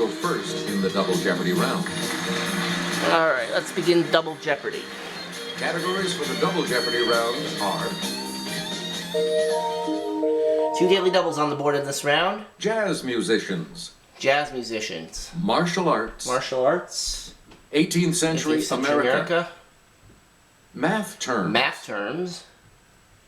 go first in the Double Jeopardy round. Alright, let's begin Double Jeopardy. Categories for the Double Jeopardy round are 2 daily doubles on the board in this round. jazz musicians, Jazz musicians. martial arts, Martial arts. 18th century, 18th century America, math terms. Math terms.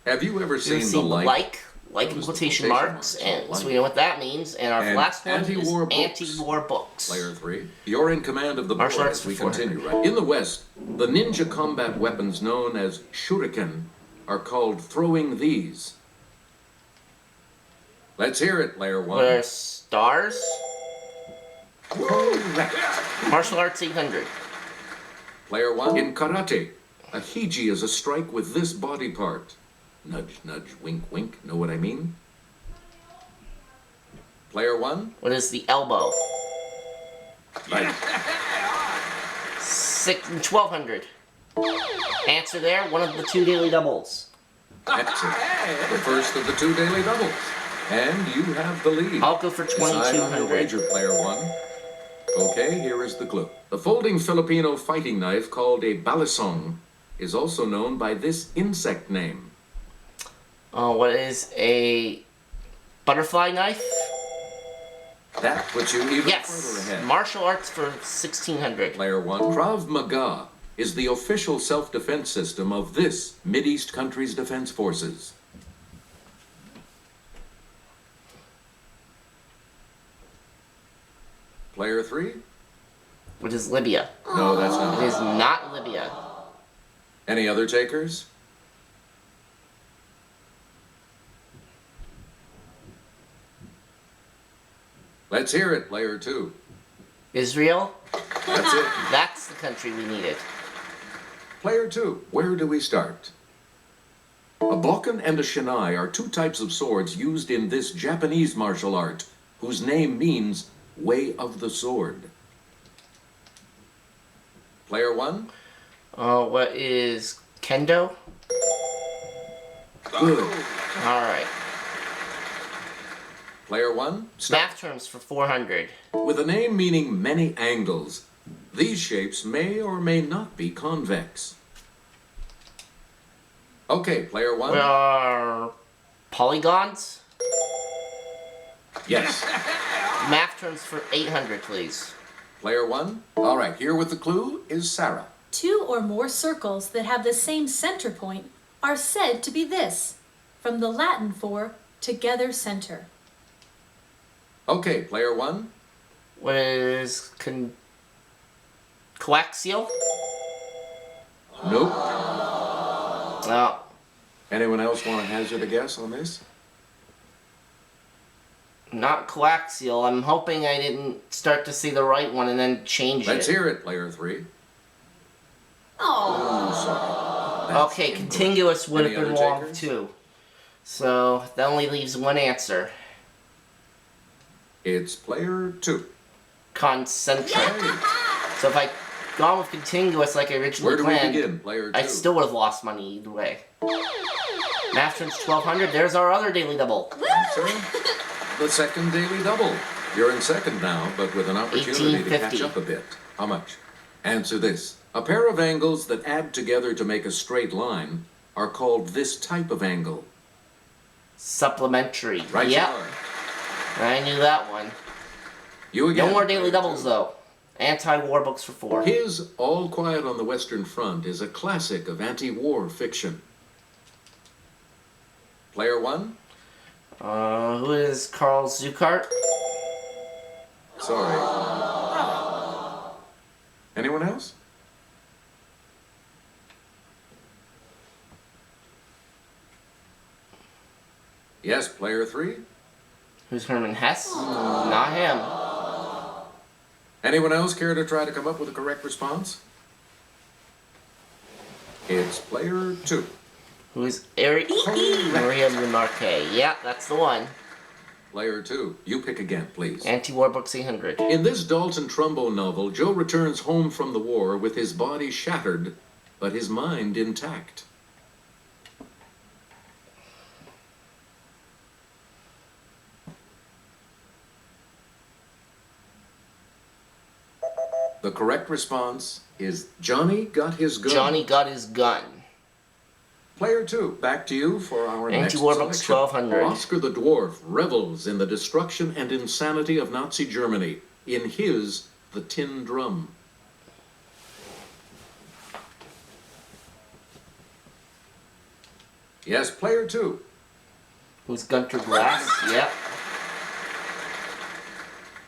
Have you ever seen the like in quotation marks, and so we know what that means. And our last one anti-war is books. anti-war books. Player 3, you're in command of the board Martial arts as we for 400. continue, right? In the West, the ninja combat weapons known as shuriken are called throwing these. Let's hear it, Player 1. What are stars? Correct. Martial arts 800. Player 1, in karate, a hiji is a strike with this body part. Nudge, nudge, wink, wink. Know what I mean? Player 1. What is the elbow? Right. 1200. Answer there, one of the 2 daily doubles. That's it. The first of the 2 daily doubles. And you have the lead. I'll go for Decide on your 2200. wager, Player 1. Okay, here is the clue. The folding Filipino fighting knife called a balisong is also known by this insect name. What is a butterfly knife? That puts you even further Yes. ahead. Martial arts for 1600. Player 1. Krav Maga is the official self-defense system of this Mideast country's defense forces. Player 3? What is Libya? No, that's It not. is not Libya. Any other takers? Let's hear it, Player 2. Israel? That's it. That's the country we needed. Player 2, where do we start? A bokken and a shinai are 2 types of swords used in this Japanese martial art, whose name means way of the sword. Player 1? What is kendo? Good. Alright. Player 1? Stop. Math terms for 400. With a name meaning many angles, these shapes may or may not be convex. Okay, Player 1? What are polygons? Yes. Math terms for 800, please. Player 1? All right, here with the clue is Sarah. 2 or more circles that have the same center point are said to be this, from the Latin for together center. Okay, Player 1? What is coaxial? Nope. No. Anyone else want to hazard a guess on this? Not coaxial. I'm hoping I didn't start to see the right one and then change Let's it. hear it, Player 3. Oh, Oh, sorry. That's Okay, incorrect. contiguous would Any have been other wrong takers? too. So that only leaves one answer. It's Player 2. Concentric. Hey, So if I gone with contiguous like I originally where do we planned, begin, Player 2? I still would have lost money either way. Math terms 1200. There's our other daily double. Answer the second daily double. You're in second now, but with an opportunity to catch 1850. up a bit. How much? Answer this. A pair of angles that add together to make a straight line are called this type of angle. Supplementary. Right, Yep. you are. I knew that one. You again. No more daily Player doubles 2. though. Anti-war books for 4. His All Quiet on the Western Front is a classic of anti-war fiction. Player 1? Who is Carl Zuckart? Sorry. Anyone else? Yes, Player 3? Who's Herman Hesse? Not him. Anyone else care to try to come up with a correct response? It's Player 2. Who is Eric Maria Remarque? Yeah, that's the one. Player 2, you pick again, please. Anti-war books 800. In this Dalton Trumbo novel, Joe returns home from the war with his body shattered, but his mind intact. The correct response is Johnny got his gun. Johnny got his gun. Player 2, back to you for our next Anti-Warbucks selection. 1200. Oscar the Dwarf revels in the destruction and insanity of Nazi Germany in his The Tin Drum. Yes, player 2. Who's Gunter Grass? Yep.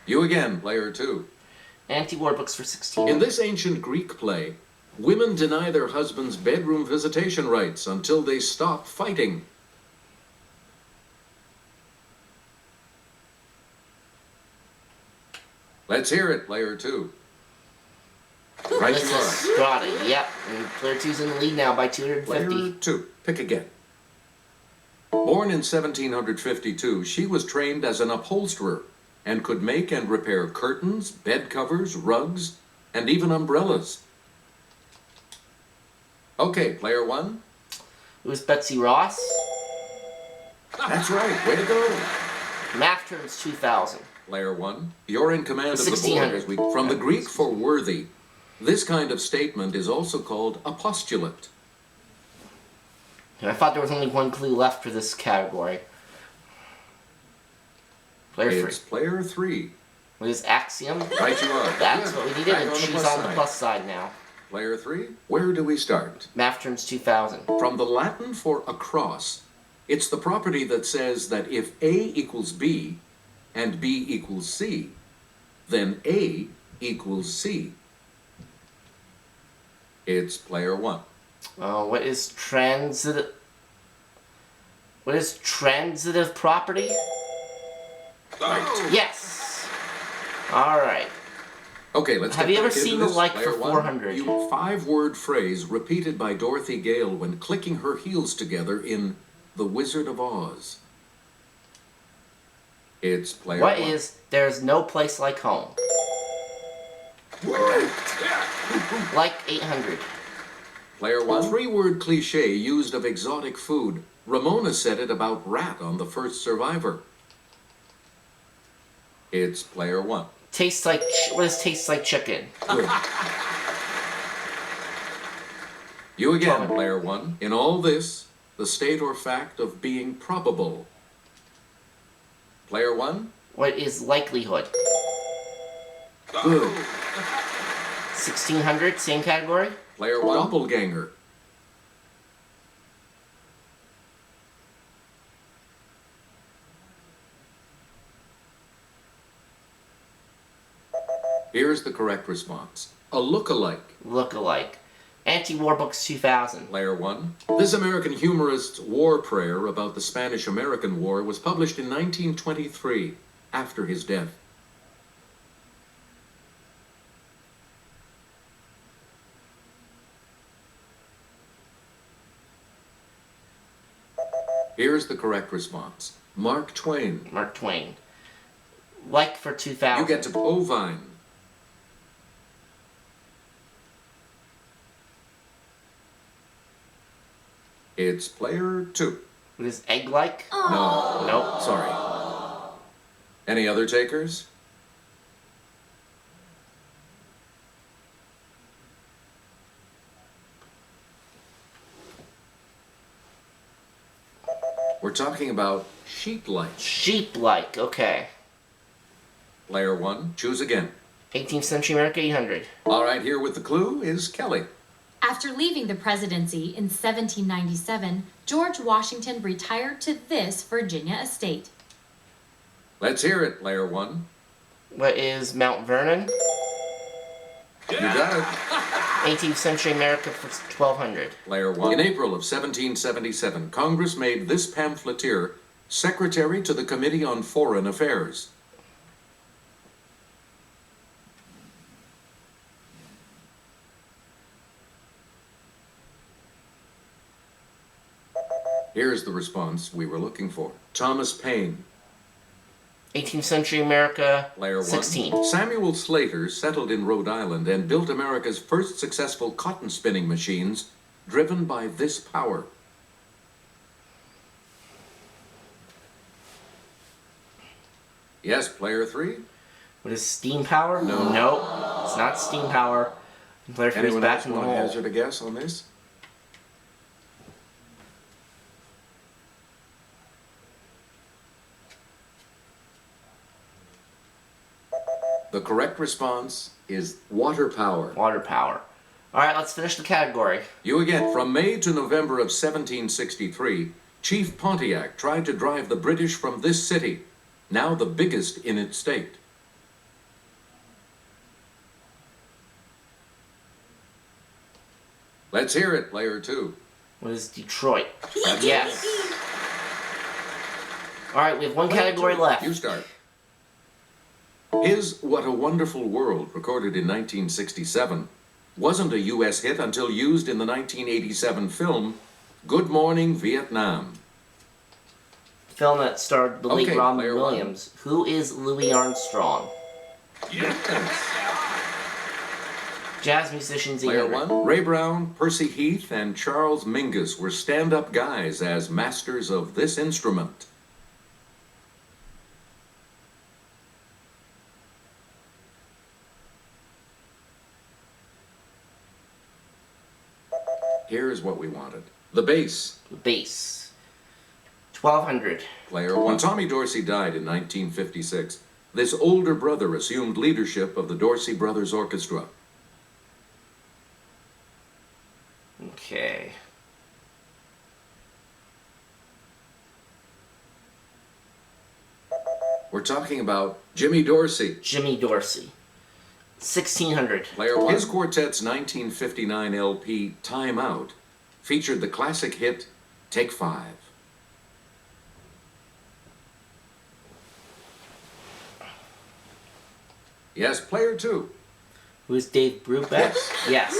You again, player 2. Anti-War Books for 16. In this ancient Greek play, women deny their husbands bedroom visitation rights until they stop fighting. Let's hear it, player 2. Right This you is are. Strada, yep. And player 2's in the lead now by 250. Player 2, pick again. Born in 1752, she was trained as an upholsterer and could make and repair curtains, bed covers, rugs, and even umbrellas. Okay, player 1. It was Betsy Ross. That's right, way to go. Math turns 2000. Player 1, you're in command of the board. 1600. as we- From the Greek for worthy, this kind of statement is also called a postulate. And I thought there was only one clue left for this category. Player 3. It's player 3. What is Axiom? Right you are. That's Yeah, what we needed, back and on the she's plus on the side. plus side now. Player 3, where do we start? Math turns 2000. From the Latin for across, it's the property that says that if A equals B and B equals C, then A equals C. It's player 1. What is transitive? What is transitive property? Right. Yes. All right. Okay, let's Have get you ever back into seen the this. like Player for 1, 400? You 5-word phrase repeated by Dorothy Gale when clicking her heels together in The Wizard of Oz. It's player What 1. is there's no place like home? Correct. Like 800. Player 1. 3-word cliche used of exotic food. Ramona said it about rat on The First Survivor. It's player 1. Tastes like what does taste like chicken? Good. You again, 1200. player 1. In all this, the state or fact of being probable. Player 1. What is likelihood? Good. 1600, same category. Player 1. Doppelganger. Here's the correct response. A look-alike. Look-alike. Anti-War Books 2000. Player 1. This American humorist's war prayer about the Spanish-American War was published in 1923, after his death. Here's the correct response. Mark Twain. Mark Twain. Like for 2000. You get to ovine. It's player 2. What is egg-like? No. Nope. Sorry. Any other takers? We're talking about sheep-like. Sheep-like. Okay. Player 1, choose again. 18th century America 800. All right, here with the clue is Kelly. After leaving the presidency in 1797, George Washington retired to this Virginia estate. Let's hear it, player 1. What is Mount Vernon? You got it. 18th century America for 1200. Player 1. In April of 1777, Congress made this pamphleteer secretary to the Committee on Foreign Affairs. Here's the response we were looking for. Thomas Paine. 18th century America Player 1. 16. Samuel Slater settled in Rhode Island and built America's first successful cotton spinning machines driven by this power. Yes, player 3. What is steam power? No. Nope. It's not steam power. Player 3 is Anyone back else in the want to hole. hazard a guess on this? The correct response is water power. Water power. Alright, let's finish the category. You again. From May to November of 1763, Chief Pontiac tried to drive the British from this city, now the biggest in its state. Let's hear it, player 2. What is Detroit? Yes. Alright, we have one category left. You start. His What a Wonderful World, recorded in 1967, wasn't a U.S. hit until used in the 1987 film Good Morning Vietnam. Film that starred the late Okay, Robin player Williams. Who is Louis Armstrong? Yes. Jazz musicians Player either. 1. Ray Brown, Percy Heath, and Charles Mingus were stand-up guys as masters of this instrument. Here's what we wanted. The bass. Bass. 1200. Player 1. When Tommy Dorsey died in 1956, this older brother assumed leadership of the Dorsey Brothers Orchestra. Okay. We're talking about Jimmy Dorsey. Jimmy Dorsey. 1600. Player 1. His quartet's 1959 LP, Time Out, featured the classic hit, Take 5. Yes, player 2. Who is Dave Brubeck? Yes.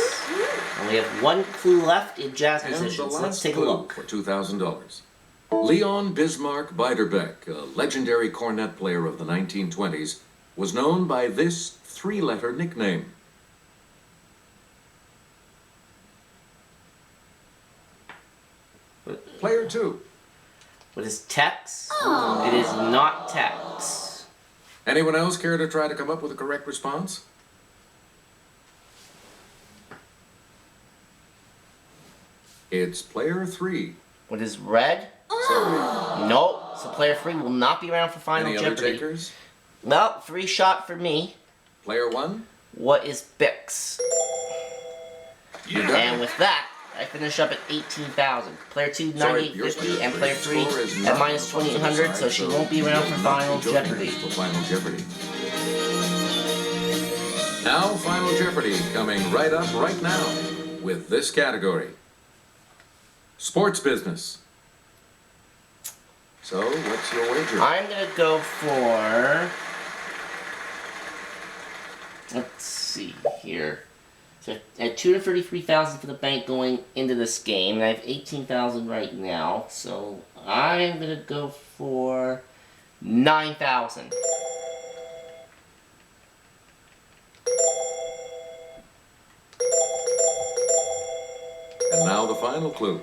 And we have one clue left in jazz And the musicians. last Let's take a clue look. for $2,000. Leon Bismarck Beiderbecke, a legendary cornet player of the 1920s, was known by this three-letter nickname. Player 2. What is Tex? It is not Tex. Anyone else care to try to come up with a correct response? It's player 3. What is Red? Sorry. Nope. So player 3 will not be around for Final Any other Jeopardy. takers? Well, 3 shot for me. Player 1? What is Bix? You got And it. with that, I finish up at 18,000. Player 2, Sorry, 9850, and player 3 score is at not minus 2,800, so she won't be around for Final Jeopardy. For Final Jeopardy. Now, Final Jeopardy coming right up right now with this category. Sports business. So, what's your wager? I'm gonna go for... Let's see here. So I had 233,000 for the bank going into this game, and I have 18,000 right now. So I'm gonna go for 9,000. And now the final clue.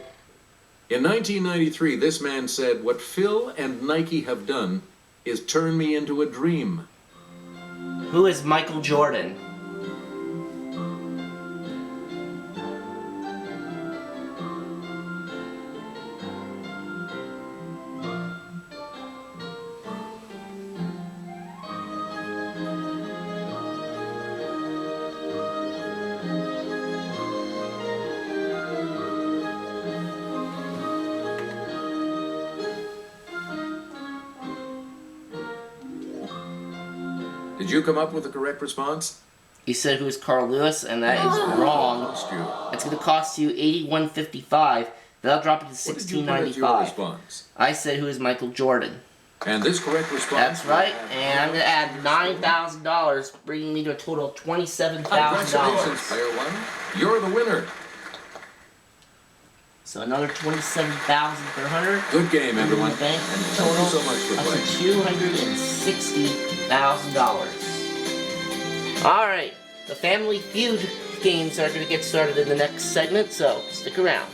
In 1993, this man said, "What Phil and Nike have done is turn me into a dream." Who is Michael Jordan? Did you come up with the correct response? He said who is Carl Lewis, and that is wrong. Lost you. It's going to cost you $81.55. That'll drop you to What did you put as your $16.95. response? I said who is Michael Jordan. And this correct response? That's right, and I'm going to add $9,000, bringing me to a total of Congratulations, $27,000. player 1. You're the winner. So another $27,400. Good game, in everyone. the bank, And and thank you total so much for up playing. to $260,000. All right, the Family Feud games are going to get started in the next segment, so stick around.